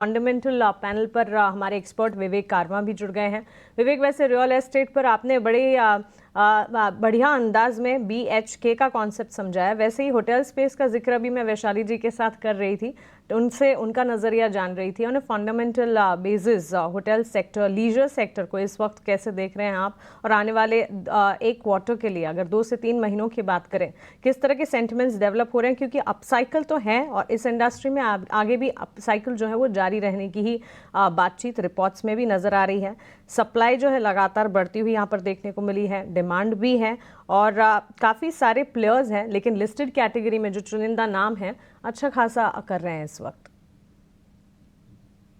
Fundamental panel पर हमारे expert विवेक कारवा भी जुड़ गए हैं। विवेक, वैसे रियल एस्टेट पर आपने बढ़िया अंदाज में BHK का कॉन्सेप्ट समझाया, वैसे ही होटल स्पेस का जिक्र अभी मैं वैशाली जी के साथ कर रही थी, तो उनसे उनका नज़रिया जान रही थी। उन्हें fundamental basis hotel sector, leisure sector को इस वक्त कैसे देख रहे हैं आप, और आने वाले एक क्वार्टर के लिए अगर 2 से 3 महीनों की बात करें, किस तरह के सेंटिमेंट्स डेवलप हो रहे हैं? क्योंकि अपसाइकिल तो है और इस इंडस्ट्री में आगे भी अपसाइकिल जो है वो जारी रहने की ही बातचीत रिपोर्ट्स में भी नज़र आ रही है। सप्लाई जो है लगातार बढ़ती हुई यहाँ पर देखने को मिली है, डिमांड भी है और काफ़ी सारे प्लेयर्स हैं, लेकिन लिस्टेड कैटेगरी में जो चुनिंदा नाम है अच्छा खासा कर रहे हैं इस वक्त।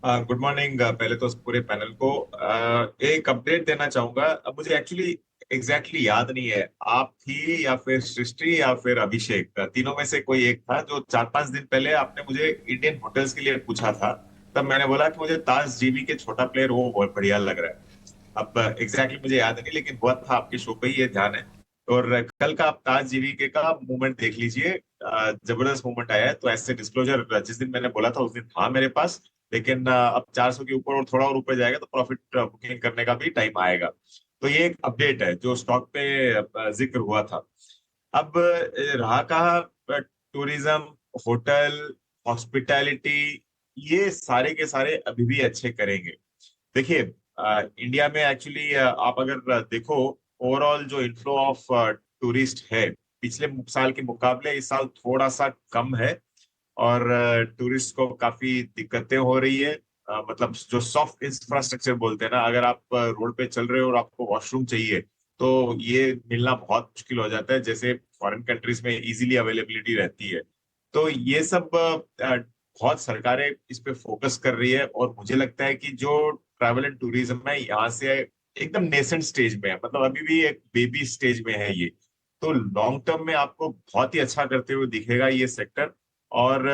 Good morning. पहले तो पूरे पैनल को एक अपडेट देना चाहूंगा। अब मुझे एक्चुअली एग्जैक्टली याद नहीं है, आप थी या फिर सृष्टि या फिर अभिषेक, तीनों में से कोई एक था जो 4-5 दिन पहले आपने मुझे इंडियन होटल्स के लिए पूछा था। तब मैंने बोला कि मुझे ताज जीबी के छोटा प्लेयर वो बहुत बढ़िया लग रहा है। अब एग्जैक्टली मुझे याद नहीं, लेकिन हुआ था आपके शो पे ही, ये ध्यान है। और कल का आप ताज जीवीके का मूवमेंट देख लीजिए, जबरदस्त मूवमेंट आया है। तो ऐसे डिस्क्लोजर जिस दिन मैंने बोला था उस दिन था मेरे पास, लेकिन अब 400 के ऊपर और थोड़ा और ऊपर जाएगा तो प्रॉफिट बुकिंग करने का भी टाइम आएगा। तो ये एक अपडेट है जो स्टॉक पे जिक्र हुआ था। अब रहा कहा, टूरिज्म, होटल, हॉस्पिटैलिटी, ये सारे के सारे अभी भी अच्छे करेंगे। देखिए, इंडिया में एक्चुअली आप अगर देखो, ओवरऑल जो इनफ्लो ऑफ टूरिस्ट है पिछले साल के मुकाबले इस साल थोड़ा सा कम है। और टूरिस्ट को काफी दिक्कतें हो रही है। मतलब जो सॉफ्ट इंफ्रास्ट्रक्चर बोलते हैं ना, अगर आप रोड पे चल रहे हो और आपको वॉशरूम चाहिए तो ये मिलना बहुत मुश्किल हो जाता है, जैसे फॉरेन कंट्रीज में इजीली अवेलेबिलिटी रहती है। तो ये सब बहुत सरकारें इस पे फोकस कर रही है, और मुझे लगता है कि जो ट्रैवल एंड टूरिज्म है यहाँ से एकदम नेसेंट स्टेज में है, मतलब अभी भी एक बेबी स्टेज में है ये। तो लॉन्ग टर्म में आपको बहुत ही अच्छा करते हुए दिखेगा ये सेक्टर। और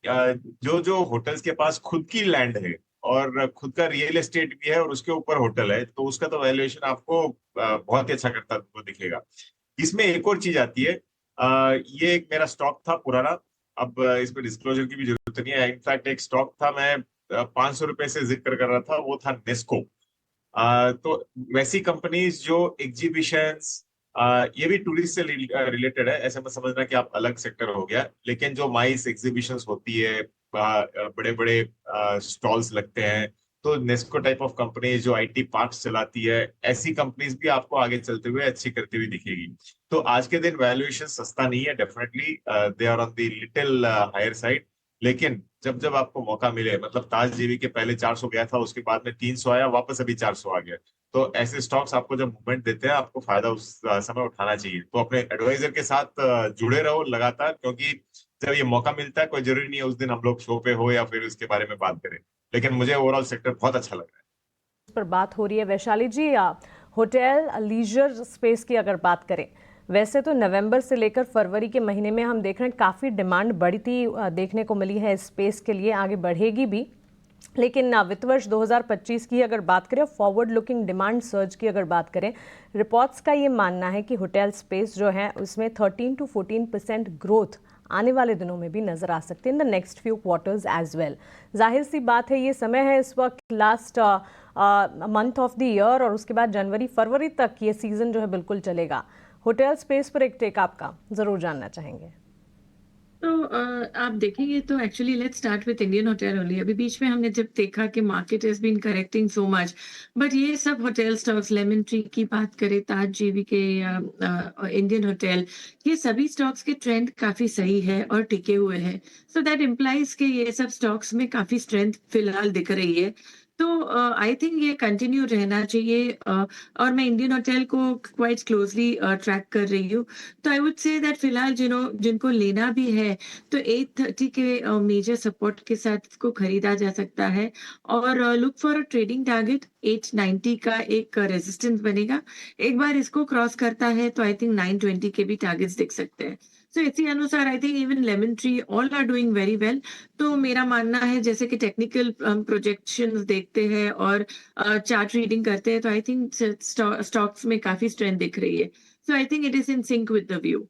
जो जो होटल्स के पास खुद की लैंड है और खुद का रियल एस्टेट भी है और उसके ऊपर होटल है, तो उसका तो वैल्यूएशन आपको बहुत ही अच्छा करता हुआ दिखेगा। इसमें एक और चीज आती है। ये एक मेरा स्टॉक था पुराना, अब इसमें डिस्क्लोजर की भी जरूरत नहीं है। इनफैक्ट एक स्टॉक था, मैं 500 रुपए से जिक्र कर रहा था, वो था नेस्को। तो वैसी कंपनीज जो एग्जीबिशंस, ये भी टूरिस्ट से रिलेटेड है, ऐसे मत समझना कि आप अलग सेक्टर हो गया, लेकिन जो माइस एग्जीबिशंस होती है, बड़े बड़े स्टॉल्स लगते हैं, तो नेस्को टाइप ऑफ कंपनी जो आईटी पार्क्स चलाती है, ऐसी कंपनीज भी आपको आगे चलते हुए अच्छी करती हुई दिखेगी। तो आज के दिन वैल्यूएशन सस्ता नहीं है, definitely they are on the little higher side. लेकिन जब जब आपको मौका मिले, मतलब ताज जीवी के पहले 400 गया था, उसके बाद में 300 आया, वापस अभी 400 आ गया। तो ऐसे स्टॉक्स आपको जब मूवमेंट देते हैं, आपको फायदा उस समय उठाना चाहिए। तो अपने एडवाइजर के साथ जुड़े रहो लगातार, क्योंकि जब ये मौका मिलता है, कोई जरूरी नहीं है उस दिन हम लोग शो पे हो या फिर उसके बारे में बात करें, लेकिन मुझे ओवरऑल सेक्टर बहुत अच्छा लग रहा है। इस पर बात हो रही है वैशाली जी, होटल लीजर स्पेस की अगर बात करें, वैसे तो नवंबर से लेकर फरवरी के महीने में हम देख रहे हैं काफ़ी डिमांड बढ़ती देखने को मिली है इस स्पेस के लिए, आगे बढ़ेगी भी। लेकिन वित्त वर्ष 2025 की अगर बात करें, फॉरवर्ड लुकिंग डिमांड सर्ज की अगर बात करें, रिपोर्ट्स का ये मानना है कि होटल स्पेस जो है उसमें 13 to 14% ग्रोथ आने वाले दिनों में भी नजर आ सकती है, in the next few quarters as well. जाहिर सी बात है, ये समय है इस वक्त last month of the year, और उसके बाद जनवरी फरवरी तक ये सीजन जो है बिल्कुल चलेगा। होटल स्पेस पर एक टेक आपका जरूर जानना चाहेंगे। तो आप देखेंगे तो actually let's start with Indian hotel only. अभी बीच में हमने जब देखा कि market has been correcting so much, but ये सब होटल स्टॉक्स, लेमन ट्री की बात करें, ताज जीवी के या इंडियन होटल, ये सभी स्टॉक्स के ट्रेंड काफी सही है और टिके हुए हैं। सो दैट इम्प्लाइज के ये सब स्टॉक्स में काफी स्ट्रेंथ फिलहाल दिख रही है। तो आई थिंक ये कंटिन्यू रहना चाहिए। और मैं इंडियन होटल को क्वाइट क्लोजली ट्रैक कर रही हूँ। तो आई वुड से दैट फिलहाल जिनको लेना भी है, तो 830 के मेजर सपोर्ट के साथ इसको खरीदा जा सकता है। और look for a trading target 890 का एक रेजिस्टेंस बनेगा। एक बार इसको क्रॉस करता है तो आई थिंक 920 के भी टारगेट्स दिख सकते हैं। सो इसी अनुसार I think even Lemon Tree all are doing very well. तो मेरा मानना है, जैसे कि टेक्निकल प्रोजेक्शंस देखते हैं और चार्ट रीडिंग करते हैं, तो आई थिंक स्टॉक्स में काफी स्ट्रेंथ दिख रही है। So I think it is in sync with the view.